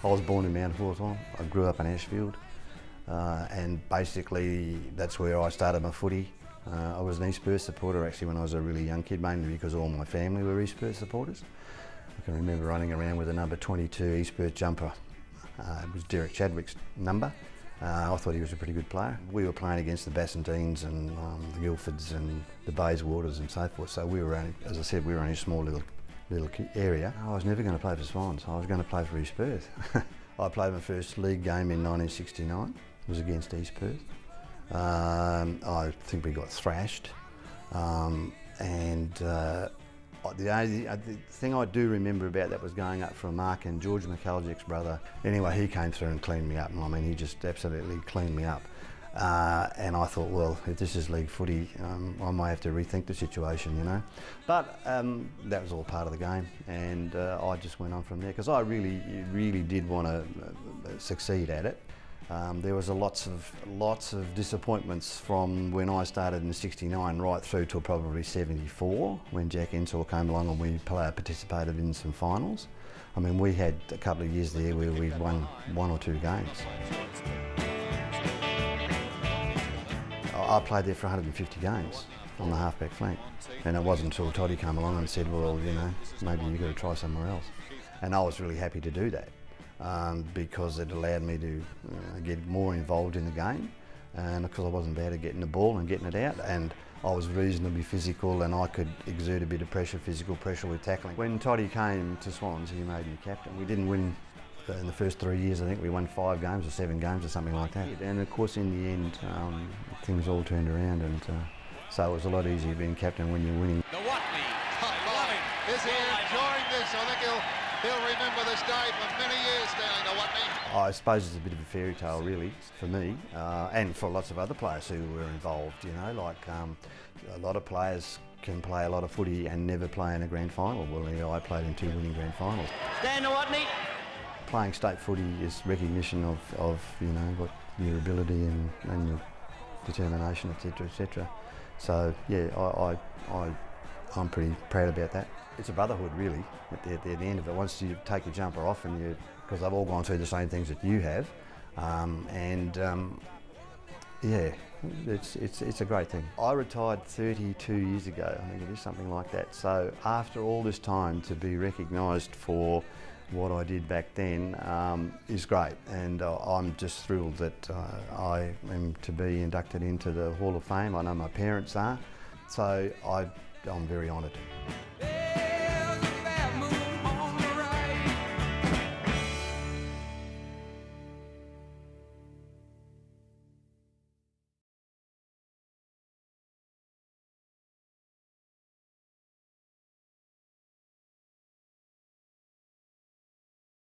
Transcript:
I was born in Mount Hawthorn. I grew up in Ashfield, and basically that's where I started my footy. I was an East Perth supporter actually when I was a really young kid, mainly because all my family were East Perth supporters. I can remember running around with a number 22 East Perth jumper. It was Derek Chadwick's number. I thought he was a pretty good player. We were playing against the Bassentines and the Guildfords and the Bayswaters and so forth, so we were only, as I said, we were only a small little area. I was never going to play for Swans, I was going to play for East Perth. I played my first league game in 1969, it was against East Perth. I think we got thrashed, the thing I do remember about that was going up for a mark, and George McAllich's brother, anyway, he came through and cleaned me up. I mean, he just absolutely cleaned me up. And I thought, well, if this is league footy, I might have to rethink the situation, you know. But that was all part of the game, and I just went on from there because I really did want to succeed at it. There was lots of disappointments from when I started in '69 right through till probably '74 when Jack Ensor came along and we participated in some finals. I mean, we had a couple of years there where we won 1 or 2 games. I played there for 150 games on the halfback flank, and it wasn't until Toddy came along and said, well, you know, maybe you've got to try somewhere else. And I was really happy to do that. Because it allowed me to get more involved in the game, and because I wasn't bad at getting the ball and getting it out, and I was reasonably physical and I could exert a bit of physical pressure with tackling. When Toddy came to Swans, he made me captain. We didn't win in the first 3 years. I think we won 5 games or 7 games or something like that. And of course in the end things all turned around, and so it was a lot easier being captain when you're winning. Nowotny, is he enjoying this? I think he'll remember this day for many years, Stanley Nowotny. I suppose it's a bit of a fairy tale really for me, and for lots of other players who were involved, you know, like a lot of players can play a lot of footy and never play in a grand final. Well, you know, I played in 2 winning grand finals. Stan Nowotny. Playing state footy is recognition of you know, what your ability and your determination, etc, etc. So yeah, I'm pretty proud about that. It's a brotherhood really at the end of it. Once you take your jumper off, and because they've all gone through the same things that you have, yeah, it's a great thing. I retired 32 years ago, I think it is, something like that. So after all this time, to be recognised for what I did back then is great, and I'm just thrilled that I am to be inducted into the Hall of Fame. I know my parents are, so I'm very honoured.